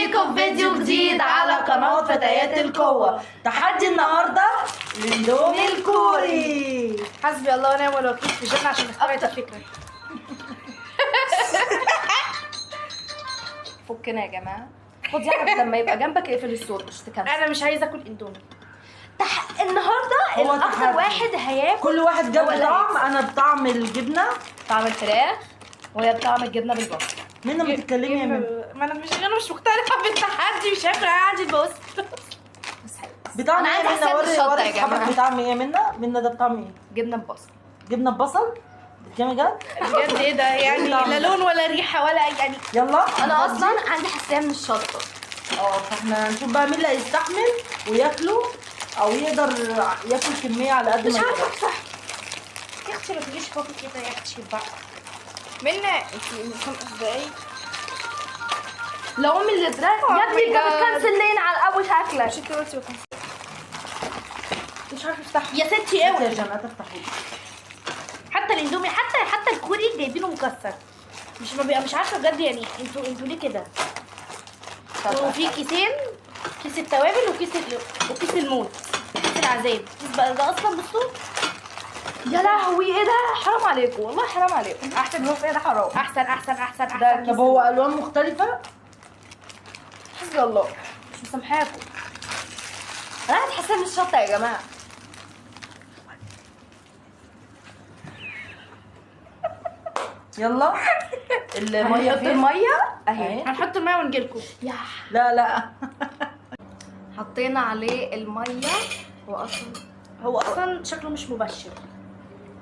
بيكم فيديو جديد على قناة فتيات القوة. تحدي النهارده الاندومي الكوري. حسبي الله ونعم الوكيل في جنة عشان استوعبت الفكرة. فكنا يا جماعة. خد يا لما يبقى جنبك اقفل الصوت مش تكنسل. انا مش عايزة اكل اندومي. النهارده الاكتر واحد هياكل. كل واحد جاب طعم. انا بطعم الجبنه، طعم الفراخ، وهي بطعم الجبنه بالبصل. منى ما تتكلمي يا منى. ما انا مش مقتنعة بالتحدي، مش هاكل، انا عندي البوس. بطعم أنا ايه عايزة منى؟ أحسن الشطة يا وري اصحابك جماعة. بطعم ايه منى؟ منى ده بطعم ايه؟ جبنه ببصل. جبنه ببصل؟ بتتكلمي جد؟ بجد ايه ده يعني؟ لا لون ولا ريحة ولا يعني. يلا انا اصلا عندي حساسيه من الشطه. فاحنا نشوف بقى مين اللي هيستحمل وياكله او يقدر ياكل كميه على قد ما مش عارفة يقدر. افتح. يا اختي ما تجيش فوق كده يا اختي بقى. منى انتي 5 دقايق. لو امي اللي اترك يا ابني انت بتكنسل لين على اول شكلك. مش انتي قلتي وكنسل. مش عارفه افتح يا ستي يا اوعي. جنى تفتحي. حتى الاندومي حتى الكوري جايبينه مكسر. مش عارفه بجد يعني انتوا ليه كده؟ وفي كيسين، كيس التوابل وكيس الموت، كيس العذاب، كيس بقى ده اصلا بصوا. يا لهوي ايه ده؟ حرام عليكم والله حرام عليكم. احسن هو ايه ده حرام. احسن ده طب هو الوان مختلفه؟ حسبي الله مش مسامحاكم. انا عندي حساسيه من الشطه يا جماعه. يلا الميه هنحط فين؟ الميه اهي. هنحط الميه ونجيلكم. يا لا حطينا عليه الميه. هو اصلا شكله مش مبشر.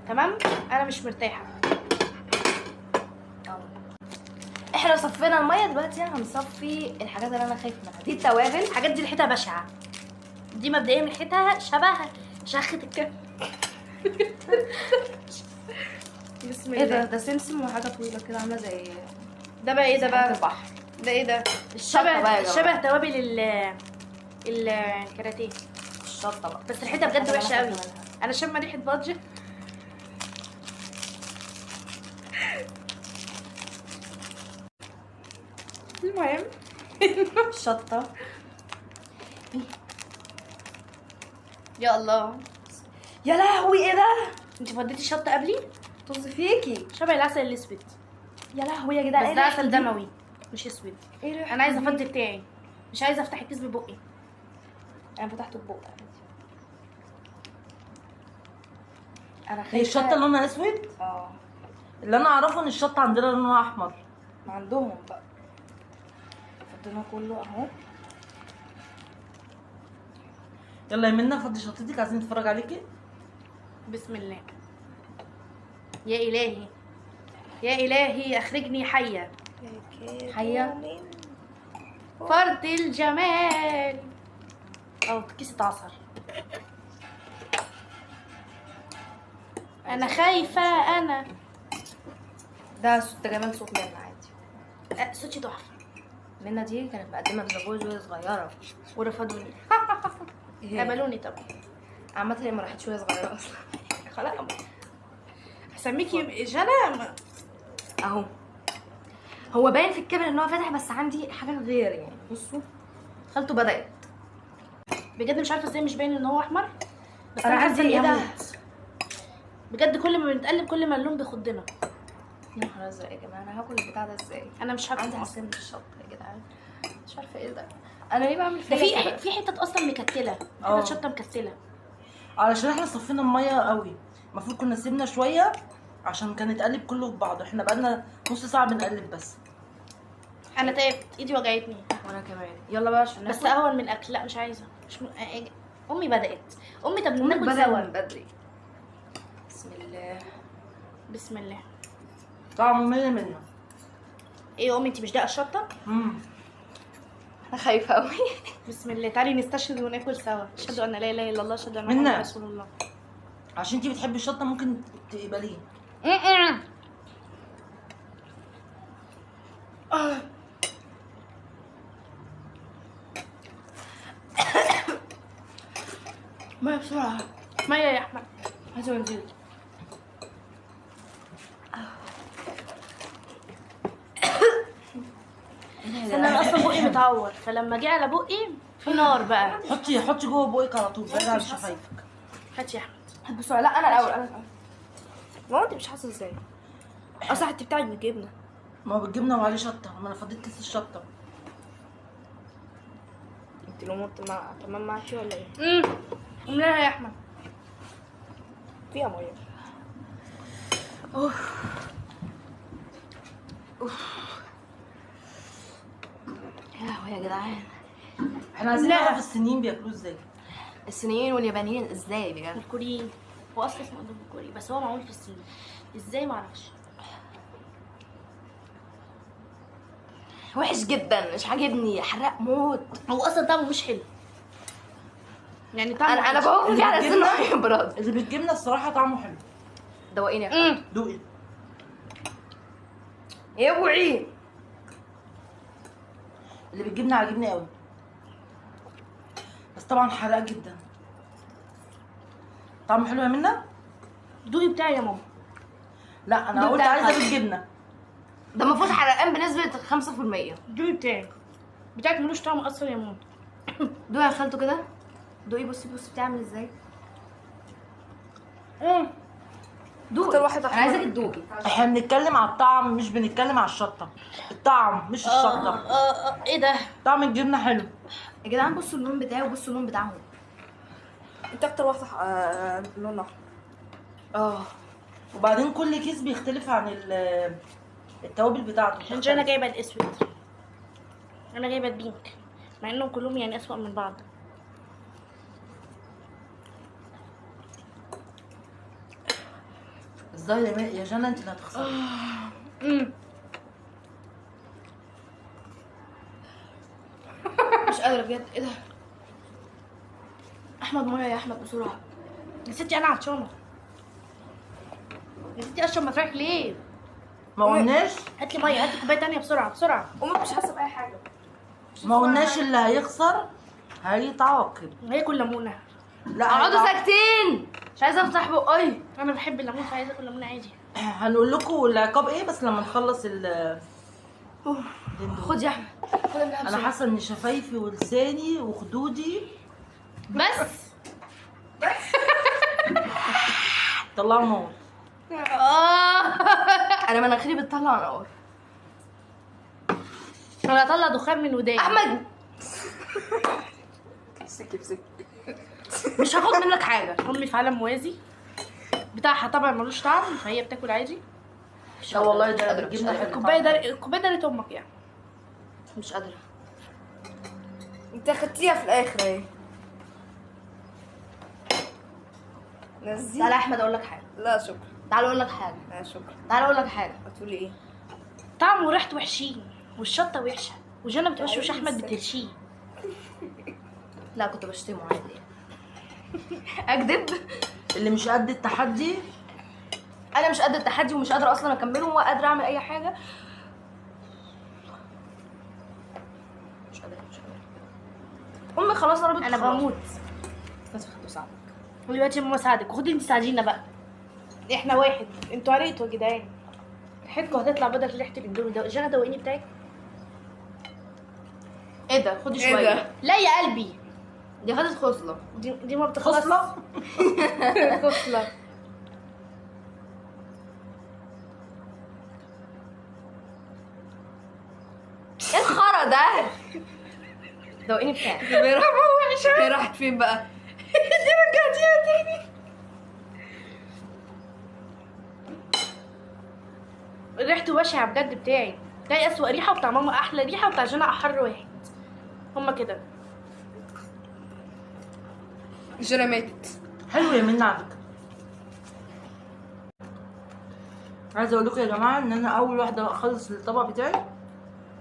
تمام، انا مش مرتاحه. احنا لو صفينا الميه دلوقتي هنصفي الحاجات اللي انا خايفه منها. دي التوابل. الحاجات دي ريحتها بشعه. دي مبدئيا ريحتها شبه شخة الكلب. بسم ايه الله. ده سمسم وحاجه طويله كده عامله زي ده بقى ايه ده بقى؟ البحر. ده ايه ده؟ الشطه بقى يا جماعه. شبه توابل الكاراتيه. الشطه بقى. بس ريحتها بجد وحشه قوي. انا شامه ريحه بادجت. المهم الشطه. يا الله. يا لهوي ايه ده؟ انت فضيتي الشطه قبلي؟ طز فيكي. شبه العسل الاسود. يا لهوي يا جدعان بس ايه ده الريحة عسل دي؟ دموي مش اسود. ايه الريحة انا عايزه دي؟ افضي بتاعي، مش عايزه افتح الكيس ببقي. انا فتحته ببقى. انا خايفه. هي الشطه لونها اسود؟ اللي انا اعرفه ان الشطه عندنا لونها احمر. ما عندهم بقى. فضينا كله اهو. يلا يا منى فضي شطتك عايزين نتفرج عليكي. بسم الله. يا الهي يا الهي اخرجني حيه. حيه. فرد الجمال. كيس اتعصر. انا خايفه انا. ده كمان صوت منى عادي. صوتي تحفه. منى دي كانت مقدمه بجوز وهي صغيره ورفضوني. قبلوني طبعا. عامه هي ما راحتش وهي صغيره اصلا. خلاص هسميكي جنى. اهو. هو باين في الكاميرا ان هو فاتح بس عندي حاجه غير يعني. بصوا خالته بدات. بجد مش عارفه ازاي مش باين ان هو احمر. بس انا انا عندي حاسه ايه ان ده؟ هموت. بجد كل ما بنتقلب كل ما اللون بيخضنا. يا نهار ازرق يا جماعه انا هاكل البتاع ده ازاي؟ انا مش هاكل عندي أصلاً. حساسيه من الشطه يا جدعان. مش عارفه ايه ده. انا ليه بعمل ده فيها كده؟ في حتت اصلا مكتله. حتت شطه مكتله. علشان احنا صفينا الميه قوي، المفروض كنا سيبنا شويه عشان كان يتقلب كله في بعضه. احنا بقالنا نص ساعه بنقلب بس. انا تعبت، ايدي وجعتني. وانا كمان. يلا بقى عشان بس ناكل. اهون من اكل. لا مش عايزه. مش م... امي بدات. امي طب امك ناكل بدأ سوا. من بدري. بسم الله. بسم الله. طعم منى. ايه يا امي انت مش داقه الشطه؟ انا خايفه قوي. بسم الله. تعالي نستشهد وناكل سوا. اشهد ان لا اله الا الله، اشهد ان منى. محمد رسول الله. عشان انتي بتحبي الشطه ممكن تقبليه. ميه بسرعه. ميه يا احمد. عايزه انزل. استنى انا اصلا بقي متعور، فلما جه على بقي في نار بقى. حطي جوه بوقك على طول، بعيد عن شفايفك. هات يا احمد. هات بسرعه. لا انا الاول، انا الاول. ما هو انت مش حاسه ازاي؟ اصلا انت بتاعك بالجبنه. ما هو بالجبنه وعليه شطه، ما انا فضيت كيس الشطه. انت الامور تمام معاكي ولا ايه؟ املاها يا احمد. فيها ميه. يا لهوي يا جدعان، احنا عايزين لا. نعرف الصينيين بياكلوه ازاي. الصينيين واليابانيين ازاي بجد؟ الكوريين، هو اصلا اسمه اندومي كوري بس هو معمول في الصين. ازاي معرفش. وحش جدا، مش عاجبني، حرق موت. هو اصلا طعمه مش حلو. يعني طعمه انا وحش. بقول فيه على اساس انه هيبرد. اللي بالجبنه الصراحه طعمه حلو. دوقيني يا اخويا. دوقي. اوعي. اللي بالجبنه عاجبني قوي، بس طبعا حراق جدا. طعمه حلو يا منى؟ دوقي بتاعي يا ماما. لا انا دوق قلت بتاعك. عايزه بالجبنه. ده المفروض حرقان بنسبه 5%. دوقي بتاعي. بتاعك ملوش طعم اصلا يا ماما. دوقي يا خالته كده. دوقي، بصي بتعمل ازاي. دوقي. اكتر واحد انا عايزاكي تدوقي. احنا بنتكلم على الطعم، مش بنتكلم على الشطه. الطعم مش الشطه. ايه ده؟ طعم الجبنه حلو. يا جدعان بصوا اللون بتاعي وبصوا اللون بتاعهم. انت اكتر واحده لون احمر. وبعدين كل كيس بيختلف عن التوابل بتاعته. عشان انا جايبه الاسود. انا جايبه البينك، مع انهم كلهم يعني اسوأ من بعض. ازاي يا جنى انت اللي هتخسري. مش قادره بجد. ايه ده؟ احمد ميه يا احمد بسرعه. يا ستي انا عطشانه. يا ستي اشرب مفرح ليه؟ ما قلناش هات لي ميه، هات لي كوبايه تانيه بسرعه بسرعه. امك مش حاسه باي حاجه. ما قلناش اللي هيخسر هيتعاقب. هاكل ليمونه. لا اقعدوا هيتعاقب. ساكتين، مش عايزه افتح بقي. انا بحب الليمون فعايزه اكل ليمونه عادي. هنقول لكم العقاب ايه بس لما نخلص خد يا احمد، خد يا انا حاسه ان شفايفي ولساني وخدودي بس طلعوا نار. انا مناخيري بتطلع نار. انا هطلع دخان من وداني. احمد امسكي امسكي. مش هاخد منك حاجه. امي في عالم موازي بتاعها طبعا ملوش طعم، فهي بتاكل عادي. لا والله مش ده قادرة، مش الجبنه قادرة. حلوه. الكوبايه دارت امك يعني. مش قادره. انت خدتيها في الاخر اهي. نزلي. تعالى يا احمد اقول لك حاجه. لا شكرا. تعالى اقول لك حاجه. لا شكرا. تعالى اقول لك حاجه. هتقولي ايه؟ طعمه وريحته وحشين والشطه وحشه وجنى بتوشوش احمد بترشيه. لا كنت بشتمه عادي. اكذب؟ اللي مش قد التحدي. انا مش قد التحدي ومش قادره اصلا اكمله ولا قادره اعمل اي حاجه. مش قادره. امي خلاص قربت انا تخلص. بموت. بس خدت ساعدك. ودلوقتي ماما ساعدك وخدي انت ساعدينا بقى. احنا واحد، انتوا عرقتوا يا جدعان. ريحتكم هتطلع بدل ريحه الاندومي ده. جنى دوقيني بتاعك. ايه ده؟ خدي ايه شويه. ده؟ لا يا قلبي، دي خدت خصله. دي ما بتخلص. خصله. خصله. ايه الخرا ده؟ دوقيني بتاعك. هي راحت فين بقى؟ دي رجعتيها تاني. ريحته بشعه بجد بتاعي. بتاعي اسوأ ريحه وبتاع ماما احلى ريحه وبتاع جنى احر واحد. هما كده. جنى ماتت. حلو يا منى على فكره. عايزه اقول لكم يا جماعه ان انا اول واحده اخلص الطبق بتاعي.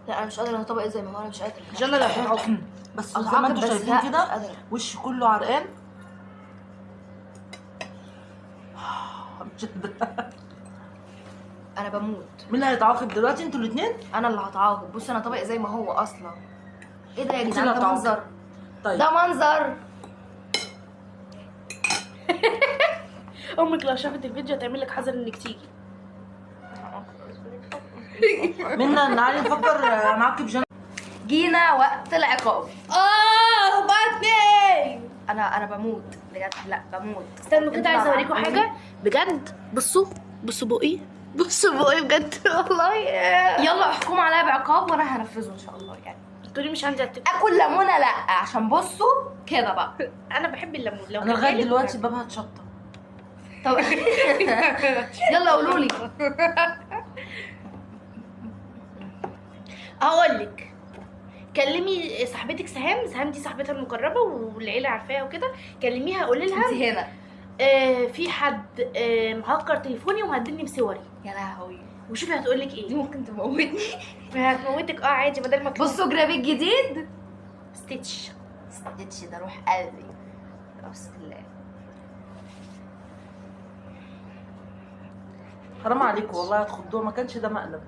لا انا مش قادره. انا طبق زي ما هو. انا مش قادره. جنى اللي هتتعاقب. بس زي ما أتعاقب انتم بس شايفين لا، مش كده قادرة. وشي كله عرقان. مش قادرة. انا بموت. مين اللي هيتعاقب دلوقتي؟ انتوا الاثنين. انا اللي هتعاقب. بص انا طبق زي ما هو اصلا. ايه ده يا انت جدعان؟ اللي ده هتعاقب. منظر. طيب ده منظر. امك لو شافت الفيديو هتعمل لك حذر انك تيجي. منى تعالي نفكر نعاقب جنى. جينا وقت العقاب. بطني. انا بموت بجد، لا بموت. استنوا كده، انتوا عايزه اوريكم عارفين؟ حاجه بجد. بصوا بقي، بصوا بقي بجد والله. يلا احكموا عليا بعقاب وانا هنفذه ان شاء الله. يعني تقولي مش عندي التيك. اكل ليمونه لا، عشان بصوا كده بقى. انا بحب الليمون. لو انا لغايه كان دلوقتي بابها اتشطب. طب يلا قولوا لي. هقول لك، كلمي صاحبتك سهام دي صاحبتها المقربه والعيله عارفاها وكده. كلميها قولي لها انت هنا. في حد مهكر تليفوني ومهددني بصوري. يا لهوي، وشوفي هتقول لك دي ايه. ممكن تموتني. هتموتك عادي بدل ما بصوا جرابي الجديد. ستيتش. ستيتش ده روح قلبي. بسم الله. حرام عليكم والله هتخضوها، ما كانش ده مقلب.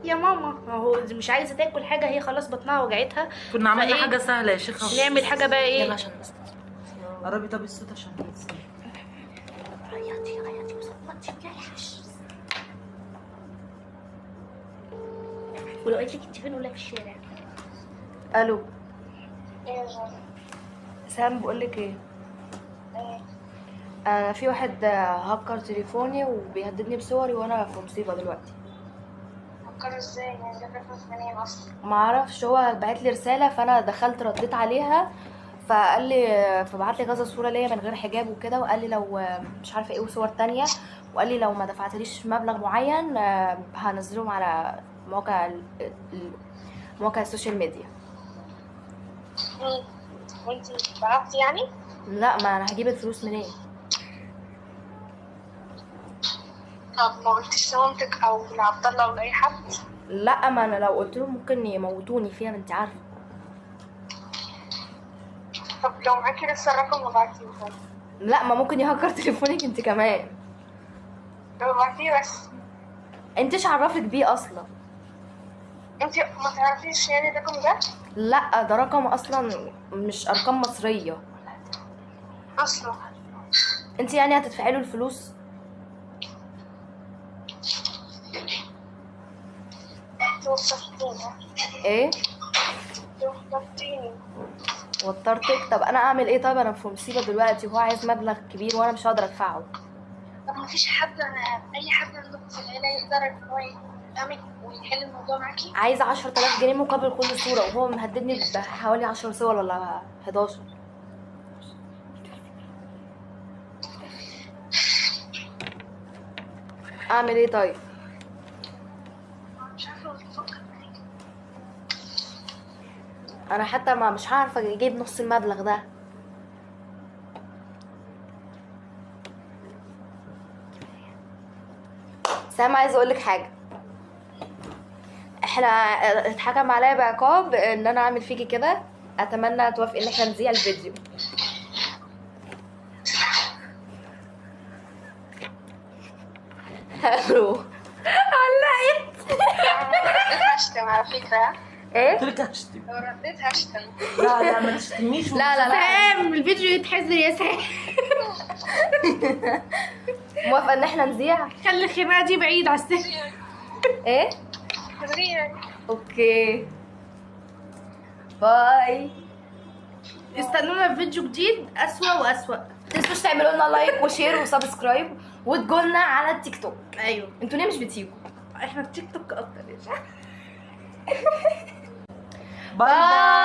يا ماما هو مش عايزه تاكل حاجه، هي خلاص بطنها وجعتها. كنا عملنا فإيه؟ حاجه سهله يا شيخه. نعمل حاجه بقى يلا ايه. عشان بس. قربي طب الصوت عشان تنسي. عيطي وصوتي وجايحش. ولو قلت لك انت فين ولا في الشارع. الو سام، بقول لك ايه. انا في واحد هكر تليفوني وبيهددني بصوري وانا في مصيبه دلوقتي. فكروا ازاي يعني؟ ده فكرة منين اصلا؟ ما اعرفش، هو بعت لي رساله فانا دخلت رديت عليها، فقال لي فبعت لي كذا صوره ليا من غير حجاب وكده، وقال لي لو مش عارفه ايه وصور تانية، وقال لي لو ما دفعتليش مبلغ معين هنزلهم على مواقع السوشيال ميديا. وانتي بعتي يعني؟ لا، ما انا هجيب الفلوس منين؟ طب ما قلتيش لمامتك او لعبد الله او لاي حد؟ لا، ما انا لو قلت لهم ممكن يموتوني فيها، ما انت عارفه. طب لو معاكي لسه الرقم ابعتيه طيب. لا، ما ممكن يهكر تليفونك انت كمان. لو ابعتيه بس. انتش عرفك بيه اصلا. انتي ما تعرفيش يعني الرقم ده؟ لا، ده رقم اصلا مش ارقام مصريه. اصلا انت يعني هتدفعي له الفلوس؟ انتي وصفتيني. ايه؟ انتي وصفتيني. وترتك؟ طب انا اعمل ايه؟ طيب انا في مصيبه دلوقتي وهو عايز مبلغ كبير وانا مش هقدر ادفعه. طب ما فيش حد، اي حد عندكم في العيله يقدر ان هو يفهمك ويحل الموضوع معاكي؟ عايزه 10,000 جنيه مقابل كل صوره، وهو مهددني بحوالي 10 صور ولا 11. اعمل ايه طيب؟ مش عارفه بفكر معاكي. انا حتى ما مش عارفه اجيب نص المبلغ ده. سام، عايزه اقول لك حاجه. احنا اتحكم عليا بعقاب ان انا اعمل فيكي كده. اتمنى توافقي ان احنا نذيع الفيديو. الو. علقت. رديت هشتم على فكره. ايه؟ قلت لك هشتم. لو رديت هشتم. لا لا ما تشتميش. لا سام الفيديو يتحذر يا سام. موافقه ان احنا نذيع؟ خلي الخناقه دي بعيد على السن. ايه؟ حضرين. اوكي، باي. استنونا في فيديو جديد اسوأ واسوأ. متنسوش تعملوا لنا لايك وشير وسبسكرايب وتجولنا على التيك توك. ايوه انتوا ليه مش بتيجوا؟ احنا التيك توك اكتر يا شباب. باي باي.